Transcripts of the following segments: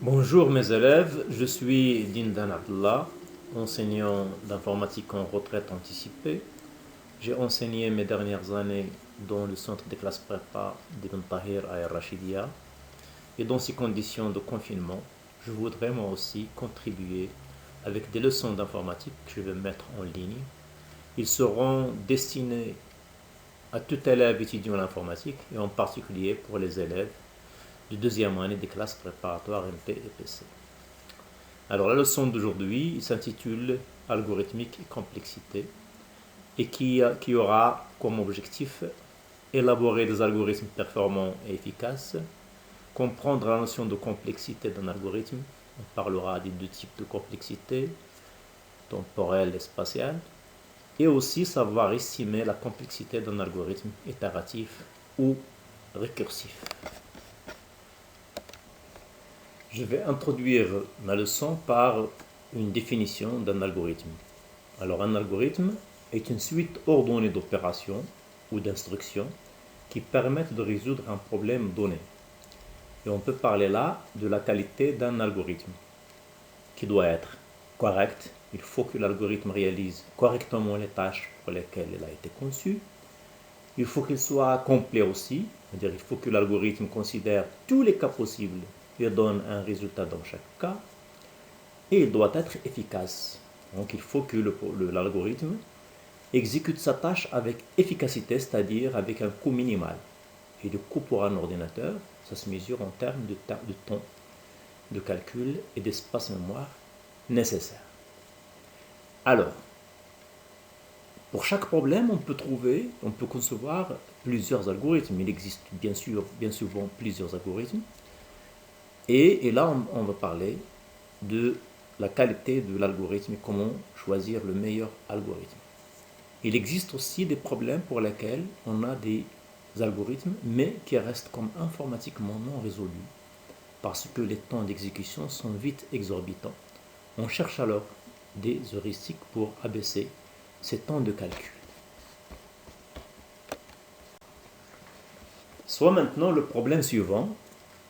Bonjour mes élèves, je suis Dindan Abdullah, enseignant d'informatique en retraite anticipée. J'ai enseigné mes dernières années dans le centre de classe prépa d'Ibn Tahir à Al-Rashidia. Et dans ces conditions de confinement, je voudrais moi aussi contribuer avec des leçons d'informatique que je vais mettre en ligne. Ils seront destinés à tout élève étudiant l'informatique et en particulier pour les élèves de deuxième année des classes préparatoires MP et PC. Alors la leçon d'aujourd'hui s'intitule Algorithmique et complexité et qui aura comme objectif élaborer des algorithmes performants et efficaces, comprendre la notion de complexité d'un algorithme, on parlera des deux types de complexité, temporelle et spatiale, et aussi savoir estimer la complexité d'un algorithme itératif ou récursif. Je vais introduire ma leçon par une définition d'un algorithme. Alors un algorithme est une suite ordonnée d'opérations ou d'instructions qui permettent de résoudre un problème donné. Et on peut parler là de la qualité d'un algorithme qui doit être correct. Il faut que l'algorithme réalise correctement les tâches pour lesquelles il a été conçu. Il faut qu'il soit complet aussi, c'est-à-dire il faut que l'algorithme considère tous les cas possibles et donne un résultat dans chaque cas. Et il doit être efficace. Donc il faut que l'algorithme exécute sa tâche avec efficacité, c'est-à-dire avec un coût minimal. Et le coût pour un ordinateur, ça se mesure en termes de temps de calcul et d'espace mémoire nécessaire. Alors, pour chaque problème, on peut concevoir plusieurs algorithmes. Il existe bien souvent plusieurs algorithmes. Et là, on va parler de la qualité de l'algorithme et comment choisir le meilleur algorithme. Il existe aussi des problèmes pour lesquels on a des algorithmes, mais qui restent comme informatiquement non résolus, parce que les temps d'exécution sont vite exorbitants. On cherche alors des heuristiques pour abaisser ces temps de calcul. Soit maintenant le problème suivant,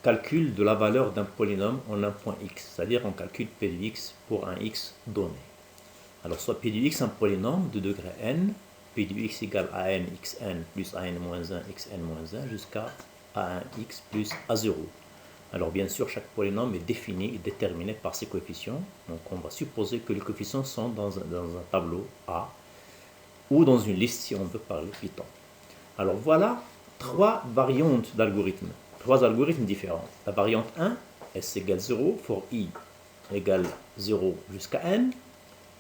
calcul de la valeur d'un polynôme en un point x, c'est-à-dire on calcule p de x pour un x donné. Alors soit p de x un polynôme de degré n, p de x égale a n xn plus a n moins 1 xn moins 1 jusqu'à a1x plus a0. Alors bien sûr, chaque polynôme est défini et déterminé par ses coefficients. Donc on va supposer que les coefficients sont dans un tableau A ou dans une liste si on veut parler Python. Alors voilà trois variantes d'algorithmes, trois algorithmes différents. La variante 1, S égale 0 for I égale 0 jusqu'à n.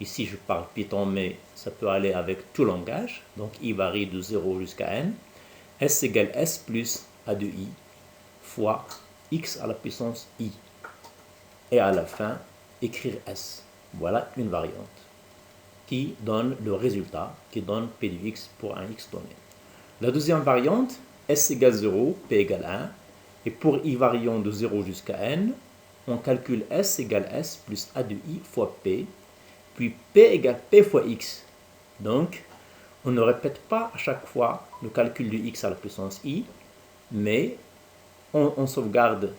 Ici je parle Python mais ça peut aller avec tout langage. Donc I varie de 0 jusqu'à n. S égale S plus A de I fois x à la puissance I. Et à la fin, écrire S. Voilà une variante qui donne le résultat, qui donne P de x pour un x donné. La deuxième variante, S égale 0, P égale 1. Et pour I variant de 0 jusqu'à n, on calcule S égale S plus A de I fois P, puis P égale P fois x. Donc, on ne répète pas à chaque fois le calcul de x à la puissance I, mais on sauvegarde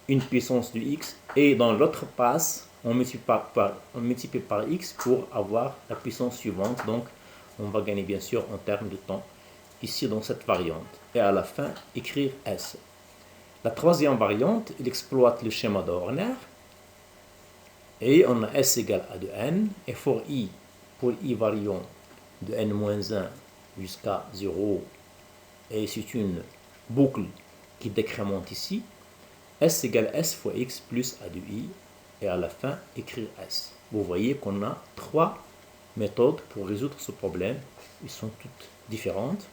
une puissance de x et dans l'autre passe, on multiplie par x pour avoir la puissance suivante. Donc, on va gagner bien sûr en termes de temps ici dans cette variante. Et à la fin, écrire S. La troisième variante, il exploite le schéma de Horner. Et on a S égale à de n. Et pour I variant de n-1 jusqu'à 0, et c'est une boucle qui décrémente ici, S égale S fois X plus A de I, et à la fin, écrire S. Vous voyez qu'on a trois méthodes pour résoudre ce problème. Ils sont toutes différentes.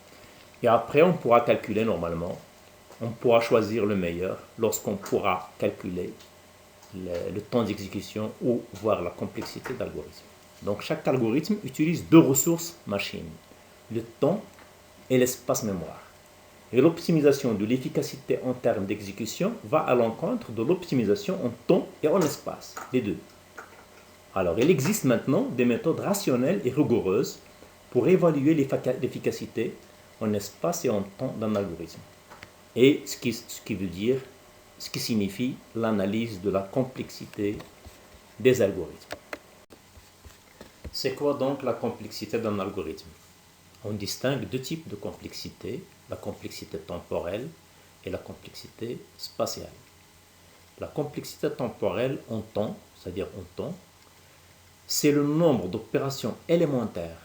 Et après, on pourra calculer normalement. On pourra choisir le meilleur lorsqu'on pourra calculer le temps d'exécution ou voir la complexité d'algorithme. Donc, chaque algorithme utilise deux ressources machines, le temps et l'espace mémoire. Et l'optimisation de l'efficacité en termes d'exécution va à l'encontre de l'optimisation en temps et en espace, les deux. Alors, il existe maintenant des méthodes rationnelles et rigoureuses pour évaluer l'efficacité en espace et en temps d'un algorithme. Et ce qui veut dire, ce qui signifie l'analyse de la complexité des algorithmes. C'est quoi donc la complexité d'un algorithme? On distingue deux types de complexité, la complexité temporelle et la complexité spatiale. La complexité temporelle en temps, c'est-à-dire en temps, c'est le nombre d'opérations élémentaires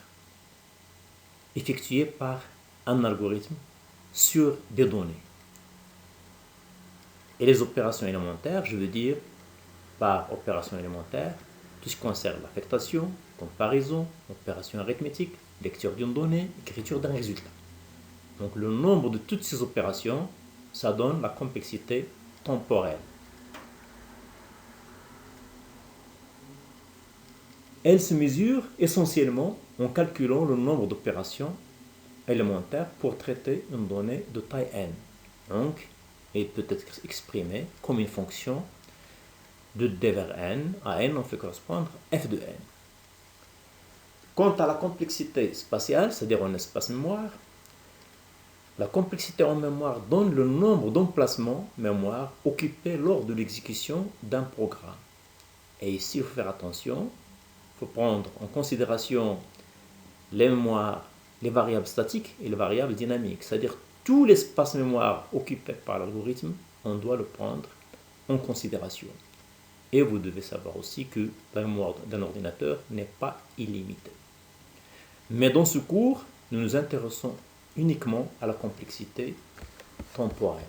effectuées par un algorithme sur des données. Et les opérations élémentaires, je veux dire par opération élémentaire, tout ce qui concerne l'affectation, comparaison, opération arithmétique, lecture d'une donnée, écriture d'un résultat. Donc le nombre de toutes ces opérations, ça donne la complexité temporelle. Elle se mesure essentiellement en calculant le nombre d'opérations élémentaires pour traiter une donnée de taille n. Donc, elle peut être exprimée comme une fonction de d vers n. À n, on fait correspondre f de n. Quant à la complexité spatiale, c'est-à-dire en espace mémoire, la complexité en mémoire donne le nombre d'emplacements mémoire occupés lors de l'exécution d'un programme. Et ici, il faut faire attention, il faut prendre en considération les mémoires, les variables statiques et les variables dynamiques. C'est-à-dire tout l'espace mémoire occupé par l'algorithme, on doit le prendre en considération. Et vous devez savoir aussi que la mémoire d'un ordinateur n'est pas illimitée. Mais dans ce cours, nous nous intéressons uniquement à la complexité temporelle.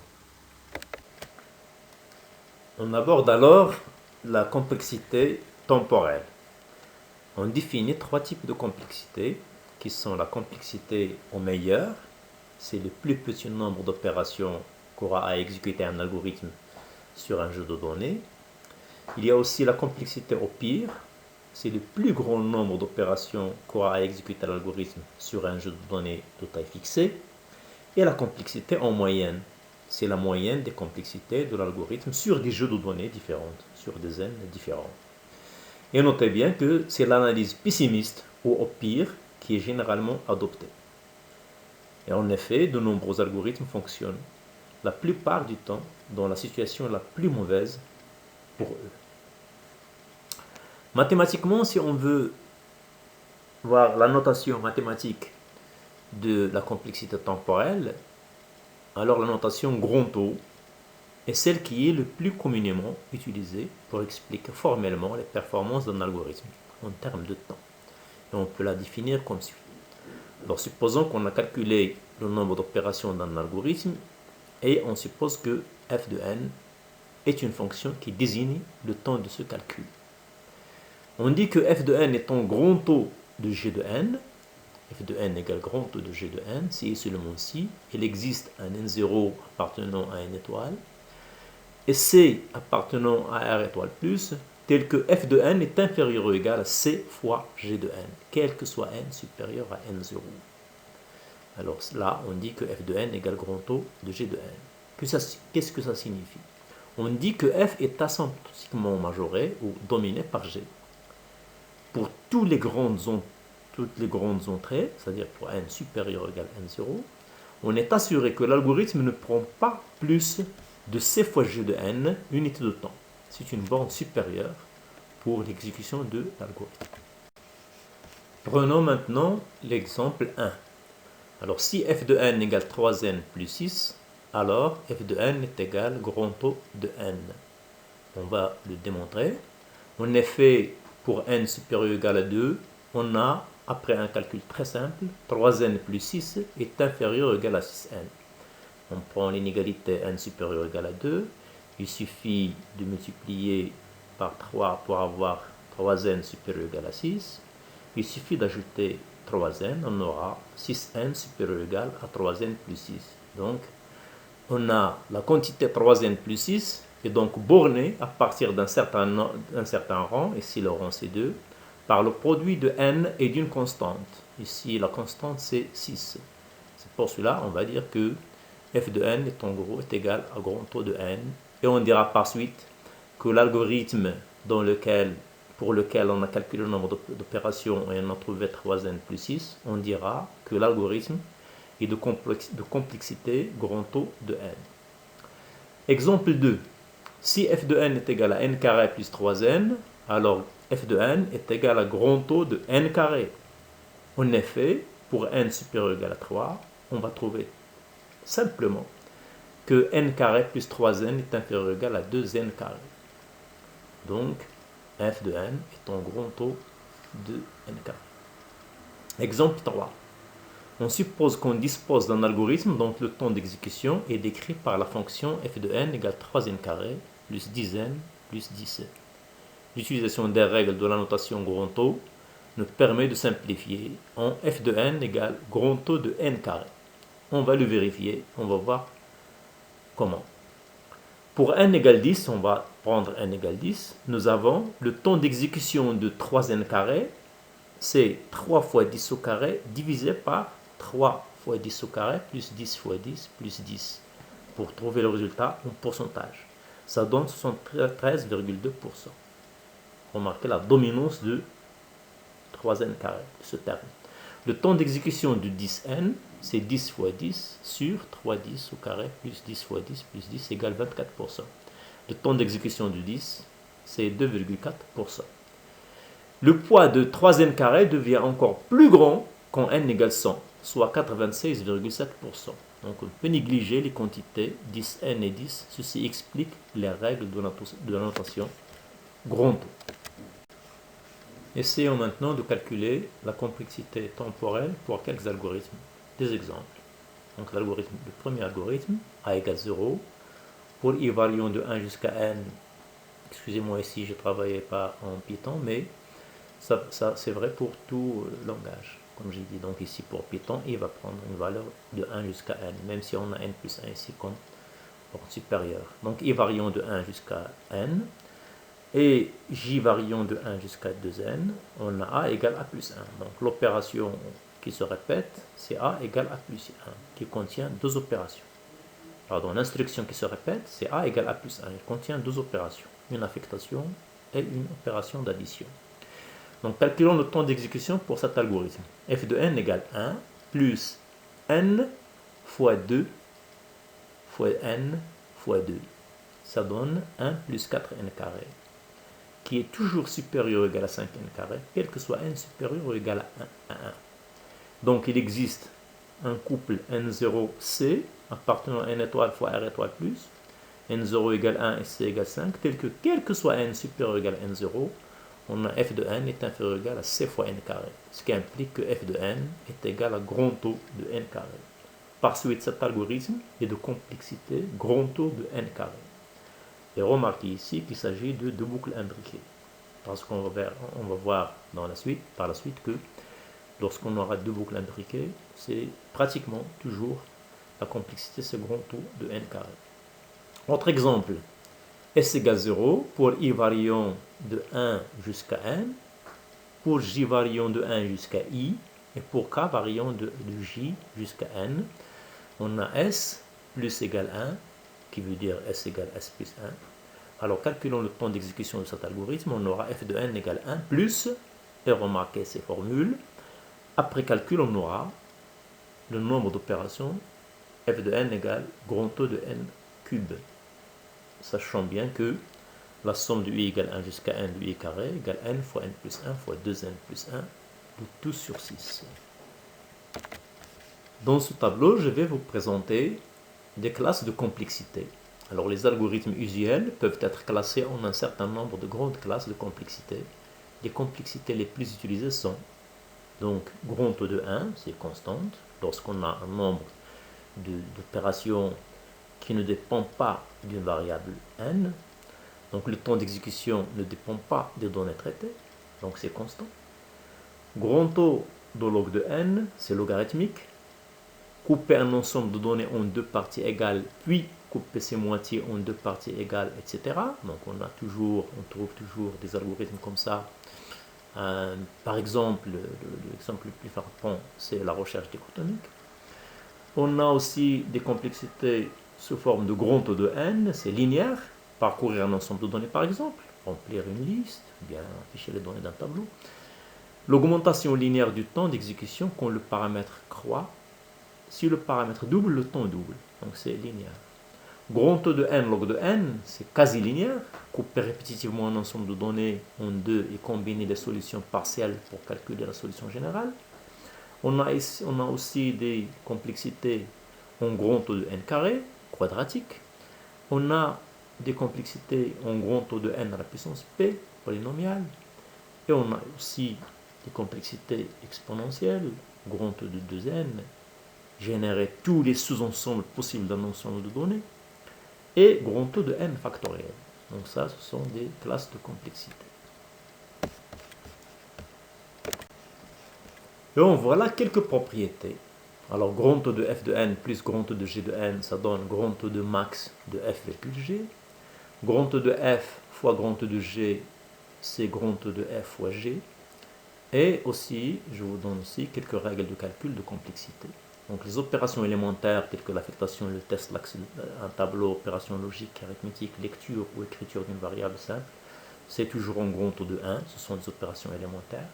On aborde alors la complexité temporelle. On définit trois types de complexité qui sont la complexité au meilleur, c'est le plus petit nombre d'opérations qu'aura à exécuter un algorithme sur un jeu de données. Il y a aussi la complexité au pire, c'est le plus grand nombre d'opérations qu'aura à exécuter l'algorithme sur un jeu de données de taille fixée. Et la complexité en moyenne, c'est la moyenne des complexités de l'algorithme sur des jeux de données différentes, sur des n différents. Et notez bien que c'est l'analyse pessimiste ou au pire qui est généralement adoptée. Et en effet, de nombreux algorithmes fonctionnent la plupart du temps dans la situation la plus mauvaise pour eux. Mathématiquement, si on veut voir la notation mathématique de la complexité temporelle, alors la notation grand O est celle qui est le plus communément utilisée pour expliquer formellement les performances d'un algorithme en termes de temps. Et on peut la définir comme suit. Alors supposons qu'on a calculé le nombre d'opérations d'un algorithme et on suppose que f de n est une fonction qui désigne le temps de ce calcul. On dit que f de n étant grand O de g de n, f de n égale grand O de g de n, si et seulement si il existe un n0 appartenant à n étoile, et c appartenant à r étoile plus, tel que f de n est inférieur ou égal à c fois g de n, quel que soit n supérieur à n0. Alors là, on dit que f de n égale grand O de g de n. Qu'est-ce que ça signifie? On dit que f est asymptotiquement majoré ou dominé par g. Pour toutes les grandes entrées, c'est-à-dire pour n supérieur ou égal à n0, on est assuré que l'algorithme ne prend pas plus de c fois g de n unité de temps. C'est une borne supérieure pour l'exécution de l'algorithme. Prenons maintenant l'exemple 1. Alors si f de n égale 3n plus 6, alors f de n est égal grand O de n. On va le démontrer. En effet, pour n supérieur ou égal à 2, on a, après un calcul très simple, 3n plus 6 est inférieur ou égal à 6n. On prend l'inégalité n supérieur ou égal à 2. Il suffit de multiplier par 3 pour avoir 3n supérieur ou égal à 6. Il suffit d'ajouter 3n, on aura 6n supérieur ou égal à 3n plus 6. Donc, on a la quantité 3n plus 6 et donc bornée à partir d'un certain rang, ici le rang c'est 2, par le produit de n et d'une constante. Ici la constante c'est 6. C'est pour cela on va dire que f de n est en gros est égal à grand O de n. Et on dira par suite que l'algorithme pour lequel on a calculé le nombre d'opérations et on a trouvé 3n plus 6, on dira que l'algorithme est de complexité grand O de n. Exemple 2. Si f de n est égal à n carré plus 3n, alors f de n est égal à grand taux de n carré. En effet, pour n supérieur ou égal à 3, on va trouver simplement que n carré plus 3n est inférieur ou égal à 2n carré. Donc, f de n est en grand taux de n carré. Exemple 3. On suppose qu'on dispose d'un algorithme dont le temps d'exécution est décrit par la fonction f de n égale 3n carré plus 10n plus 10n. L'utilisation des règles de la notation grand taux nous permet de simplifier en f de n égale grand taux de n carré. On va le vérifier, on va voir comment. Pour n égale 10, on va prendre n égale 10. Nous avons le temps d'exécution de 3n carré, c'est 3 fois 10 au carré divisé par 3 fois 10 au carré plus 10 fois 10 plus 10 pour trouver le résultat en pourcentage. Ça donne 73,2%. Remarquez la dominance de 3n carré, de ce terme. Le temps d'exécution de 10n, c'est 10 fois 10 sur 3,10 au carré plus 10 fois 10 plus 10 égale 24%. Le temps d'exécution de 10, c'est 2,4%. Le poids de 3n carré devient encore plus grand quand n égale 100, soit 96,7%. Donc on peut négliger les quantités 10n et 10. Ceci explique les règles de la notation grand taux. Essayons maintenant de calculer la complexité temporelle pour quelques algorithmes. Des exemples. Donc le premier algorithme, a égale 0, pour i variant de 1 jusqu'à n. Excusez-moi ici, je ne travaillais pas en Python, mais ça c'est vrai pour tout langage. Comme j'ai dit, donc ici pour Python, il va prendre une valeur de 1 jusqu'à n, même si on a n plus 1 ici comme porte supérieure. Donc i variant de 1 jusqu'à n, et j variant de 1 jusqu'à 2n, on a a égale a plus 1. Donc l'opération qui se répète, c'est a égale a plus 1, qui contient deux opérations. Pardon, l'instruction qui se répète, c'est a égale a plus 1, il contient deux opérations, une affectation et une opération d'addition. Donc calculons le temps d'exécution pour cet algorithme. F de n égale 1 plus n fois 2 fois n fois 2. Ça donne 1 plus 4n carré, qui est toujours supérieur ou égal à 5n carré, quel que soit n supérieur ou égal à 1. Donc il existe un couple n0c appartenant à n étoile fois r étoile plus, n0 égale 1 et c égale 5, tel que quel que soit n supérieur ou égal à n0, on a f de n est inférieur ou égal à c fois n carré, ce qui implique que f de n est égal à grand taux de n carré. Par suite, cet algorithme est de complexité grand taux de n carré. Et remarquez ici qu'il s'agit de deux boucles imbriquées, parce qu'on va voir par la suite que lorsqu'on aura deux boucles imbriquées, c'est pratiquement toujours la complexité, c'est grand taux de n carré. Autre exemple, s égale 0 pour i variant de 1 jusqu'à n, pour j variant de 1 jusqu'à i, et pour k variant de j jusqu'à n, on a s plus égale 1, qui veut dire s égale s plus 1. Alors calculons le temps d'exécution de cet algorithme, on aura f de n égale 1 plus, et remarquez ces formules, après calcul on aura le nombre d'opérations, f de n égale grand taux de n cube. Sachant bien que la somme de i égale 1 jusqu'à n de i carré égale n fois n plus 1 fois 2n plus 1 de tout sur 6. Dans ce tableau, je vais vous présenter des classes de complexité. Alors les algorithmes usuels peuvent être classés en un certain nombre de grandes classes de complexité. Les complexités les plus utilisées sont donc grand taux de 1, c'est constante, lorsqu'on a un nombre d'opérations qui ne dépend pas d'une variable n. Donc le temps d'exécution ne dépend pas des données traitées, donc c'est constant. Grand taux de log de n, c'est logarithmique. Couper un ensemble de données en deux parties égales, puis couper ses moitiés en deux parties égales, etc. Donc on trouve toujours des algorithmes comme ça. Par exemple, l'exemple le plus frappant, c'est la recherche dichotomique. On a aussi des complexités sous forme de grand taux de n, c'est linéaire. Parcourir un ensemble de données par exemple, remplir une liste, bien afficher les données d'un tableau. L'augmentation linéaire du temps d'exécution quand le paramètre croît. Si le paramètre double, le temps double, donc c'est linéaire. Grand O de n log de n, c'est quasi linéaire. Couper répétitivement un ensemble de données en deux et combiner les solutions partielles pour calculer la solution générale. On a aussi des complexités en grand O de n carré, quadratique. On a des complexités en grand O de n à la puissance p, polynomiale. Et on a aussi des complexités exponentielles, grand O de 2n, générer tous les sous-ensembles possibles d'un ensemble de données, et grand O de n factoriel. Donc ça, ce sont des classes de complexité. Et on voit là quelques propriétés. Alors, grand O de f de n plus grand O de g de n, ça donne grand O de max de f virgule g. Grand O de f fois grand O de g, c'est grand O de f fois g. Et aussi, je vous donne aussi quelques règles de calcul de complexité. Donc les opérations élémentaires telles que l'affectation, le test, un tableau, opération logique, arithmétique, lecture ou écriture d'une variable simple, c'est toujours en grand O de 1, ce sont des opérations élémentaires.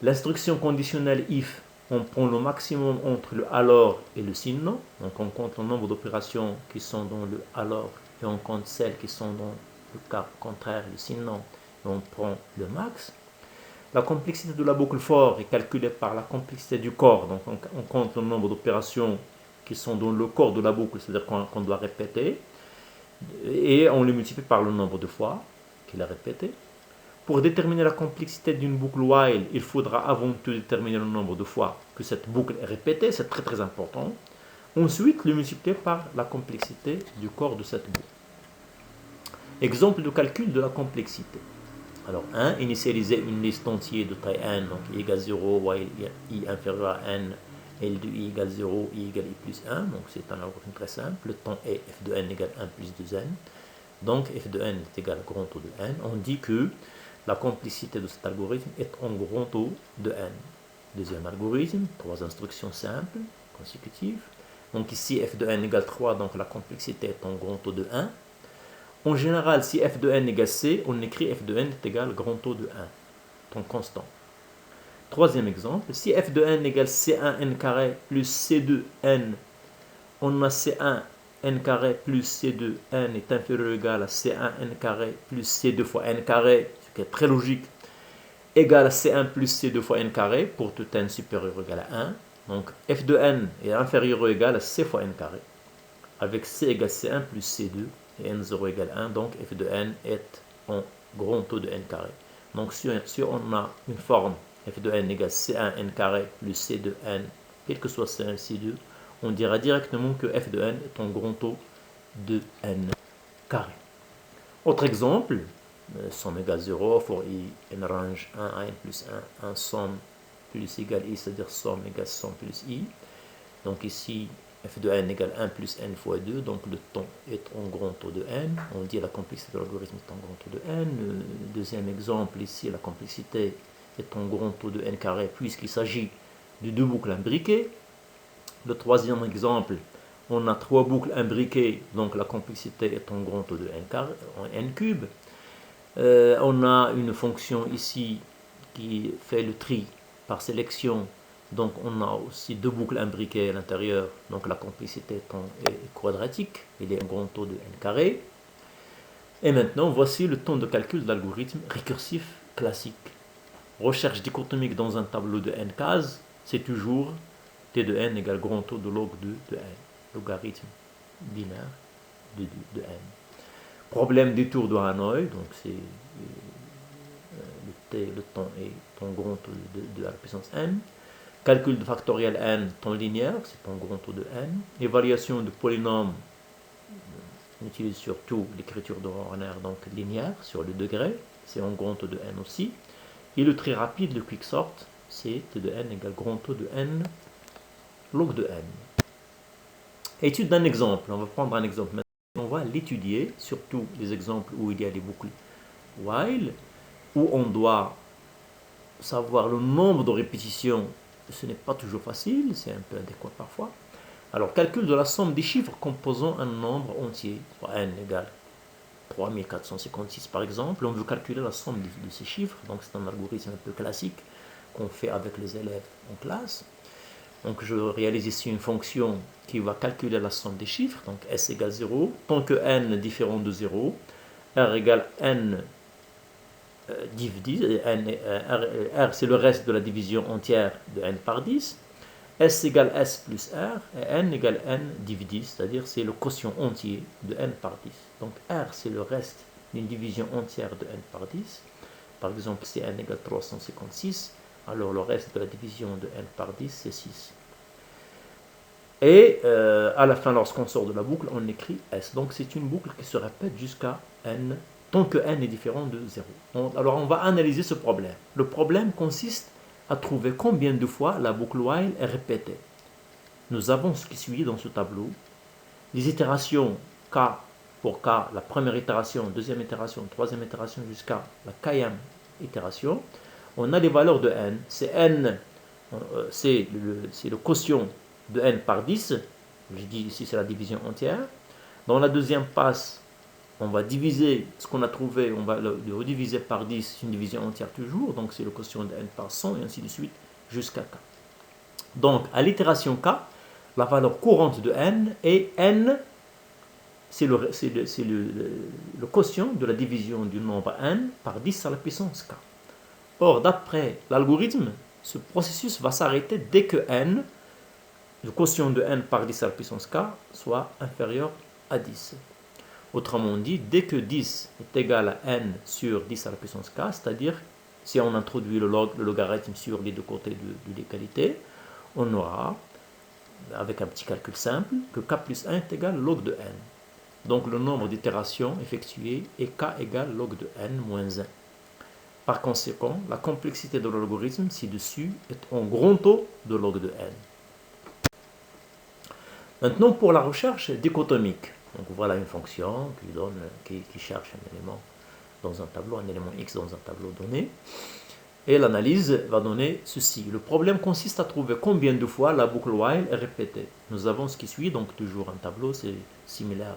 L'instruction conditionnelle if, on prend le maximum entre le alors et le sinon, donc on compte le nombre d'opérations qui sont dans le alors et on compte celles qui sont dans le cas contraire, le sinon, et on prend le max. La complexité de la boucle for est calculée par la complexité du corps. Donc on compte le nombre d'opérations qui sont dans le corps de la boucle, c'est-à-dire qu'on doit répéter, et on le multiplie par le nombre de fois qu'il a répété. Pour déterminer la complexité d'une boucle while, il faudra avant tout déterminer le nombre de fois que cette boucle est répétée, c'est très très important. Ensuite, le multiplier par la complexité du corps de cette boucle. Exemple de calcul de la complexité. Alors 1, initialiser une liste entière de taille n, donc i égale 0, while i inférieur à n, L de i égale 0, i égale i plus 1, donc c'est un algorithme très simple. Le temps est f de n égale 1 plus 2n, donc f de n est égal à grand O de n. On dit que la complexité de cet algorithme est en grand O de n. Deuxième algorithme, 3 instructions simples, consécutives. Donc ici f de n égale 3, donc la complexité est en grand O de 1. En général, si f de n égale c, on écrit f de n est égal grand O de 1, ton constant. Troisième exemple, si f de n égale c1n carré plus c2n, on a c1 n carré plus c2n est inférieur ou égal à c1 n carré plus c2 fois n carré, ce qui est très logique, égal à c1 plus c2 fois n carré pour tout n supérieur ou égal à 1. Donc f de n est inférieur ou égal à c fois n carré, avec c égale c1 plus c2 et n0 égale 1, donc f de n est en grand O de n carré. Donc si on a une forme f de n égale c1 n carré plus c2n, quel que soit c1 c2, on dira directement que f de n est en grand O de n carré. Autre exemple, somme égale 0 for i n range 1 à n plus 1, 1 somme plus égale i, c'est-à-dire somme égale somme plus i. Donc ici, f de n égale 1 plus n fois 2, donc le temps est en grand O de n. On dit la complexité de l'algorithme est en grand O de n. Deuxième exemple, ici, la complexité est en grand O de n carré, puisqu'il s'agit de deux boucles imbriquées. Le troisième exemple, on a trois boucles imbriquées, donc la complexité est en grand O de n carré, en n cube. On a une fonction ici qui fait le tri par sélection. Donc on a aussi deux boucles imbriquées à l'intérieur, donc la complexité est quadratique, il est en grand O de n carré. Et maintenant, voici le temps de calcul de l'algorithme récursif classique. Recherche dichotomique dans un tableau de n cases, c'est toujours t de n égale grand O de log 2 de n, logarithme binaire de n. Problème des tours de Hanoï, donc c'est le temps est en grand O de la puissance n. Calcul de factoriel n, temps linéaire, c'est en grand O de n. Évaluation de polynômes, on utilise surtout l'écriture de Horner, donc linéaire, sur le degré, c'est en grand O de n aussi. Et le très rapide, le quicksort, c'est t de n égale grand O de n, log de n. Étude d'un exemple, on va prendre un exemple maintenant. On va l'étudier, surtout les exemples où il y a les boucles while, où on doit savoir le nombre de répétitions. Ce n'est pas toujours facile, c'est un peu adéquat parfois. Alors, calcul de la somme des chiffres composant un nombre entier, n égale 3456 par exemple. On veut calculer la somme de ces chiffres, donc c'est un algorithme un peu classique qu'on fait avec les élèves en classe. Donc je réalise ici une fonction qui va calculer la somme des chiffres, donc s égale 0, tant que n différent de 0, r égale n div 10, r c'est le reste de la division entière de n par 10, s égale s plus r, et n égale n div 10, c'est-à-dire c'est le quotient entier de n par 10. Donc r c'est le reste d'une division entière de n par 10. Par exemple, si n égale 356, alors le reste de la division de n par 10 c'est 6. Et à la fin, lorsqu'on sort de la boucle, on écrit s. Donc c'est une boucle qui se répète jusqu'à n, tant que n est différent de 0. Alors on va analyser ce problème. Le problème consiste à trouver combien de fois la boucle while est répétée. Nous avons ce qui suit dans ce tableau. Les itérations k pour k, la première itération, deuxième itération, troisième itération jusqu'à la kème itération. On a les valeurs de n. C'est n, c'est le quotient de n par 10. Je dis ici c'est la division entière. Dans la deuxième passe, on va diviser ce qu'on a trouvé, on va le rediviser par 10, c'est une division entière toujours, donc c'est le quotient de n par 100 et ainsi de suite jusqu'à k. Donc à l'itération k, la valeur courante de n est n, c'est le quotient de la division du nombre n par 10 à la puissance k. Or, d'après l'algorithme, ce processus va s'arrêter dès que n, le quotient de n par 10 à la puissance k, soit inférieur à 10. Autrement dit, dès que 10 est égal à n sur 10 à la puissance k, c'est-à-dire si on introduit le logarithme sur les deux côtés de l'égalité, on aura, avec un petit calcul simple, que k plus 1 est égal à log de n. Donc le nombre d'itérations effectuées est k égale log de n moins 1. Par conséquent, la complexité de l'algorithme ci-dessus est en grand taux de log de n. Maintenant pour la recherche dichotomique. Donc voilà une fonction qui cherche un élément dans un tableau, un élément x dans un tableau donné. Et l'analyse va donner ceci. Le problème consiste à trouver combien de fois la boucle while est répétée. Nous avons ce qui suit, donc toujours un tableau, c'est similaire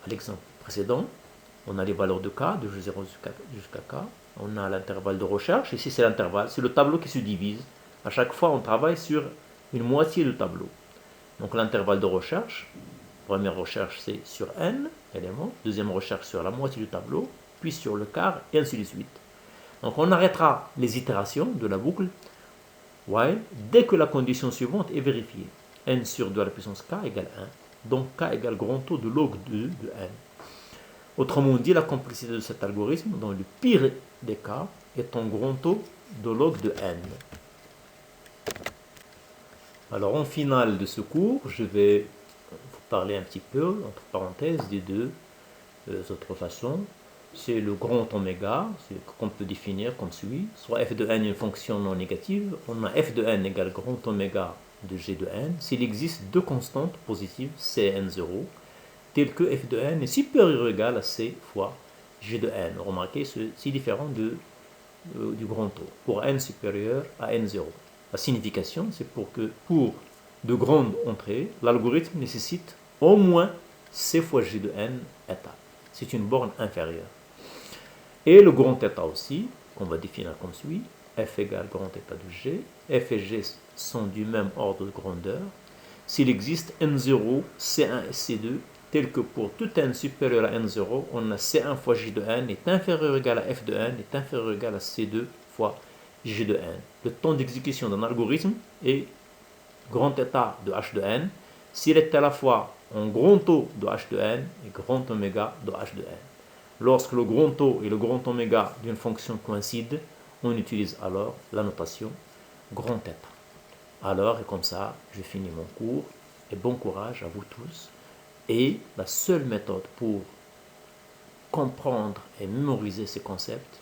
à l'exemple précédent. On a les valeurs de k, de 0 jusqu'à k. On a l'intervalle de recherche. Ici, c'est l'intervalle, c'est le tableau qui se divise. À chaque fois, on travaille sur une moitié du tableau. Donc l'intervalle de recherche, première recherche, c'est sur n éléments. Deuxième recherche sur la moitié du tableau, puis sur le quart, et ainsi de suite. Donc on arrêtera les itérations de la boucle while dès que la condition suivante est vérifiée. n sur 2 à la puissance k égale 1. Donc k égale grand taux de log 2 de n. Autrement dit, la complexité de cet algorithme, dans le pire des cas, est en grand taux de log de n. Alors en finale de ce cours, je vais vous parler un petit peu, entre parenthèses, des deux autres façons. C'est le grand oméga, qu'on peut définir comme suit. Soit f de n une fonction non négative, on a f de n égale grand oméga de g de n, s'il existe deux constantes positives, c et n0, telles que f de n est supérieur ou égal à c fois g de n. Remarquez, c'est différent du grand taux. Pour n supérieur à n0. La signification, c'est pour de grandes entrées, l'algorithme nécessite au moins c fois g de n état. C'est une borne inférieure. Et le grand état aussi, qu'on va définir comme suit, f égale grand état de g, f et g sont du même ordre de grandeur, s'il existe n0, c1 et c2, tel que pour tout n supérieur à n0, on a c1 fois g de n est inférieur ou égal à f de n est inférieur ou égal à c2 fois g de n. Le temps d'exécution d'un algorithme est grand état de h de n, s'il est à la fois en grand taux de h de n et grand oméga de h de n. Lorsque le grand taux et le grand oméga d'une fonction coïncident, on utilise alors la notation grand état. Alors, et comme ça, je finis mon cours, et bon courage à vous tous. Et la seule méthode pour comprendre et mémoriser ces concepts,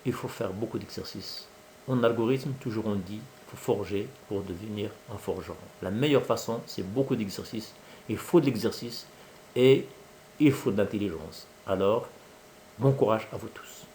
il faut faire beaucoup d'exercices. En algorithme, toujours on dit, il faut forger pour devenir un forgeron. La meilleure façon, c'est beaucoup d'exercices. Il faut de l'exercice et il faut de l'intelligence. Alors, bon courage à vous tous.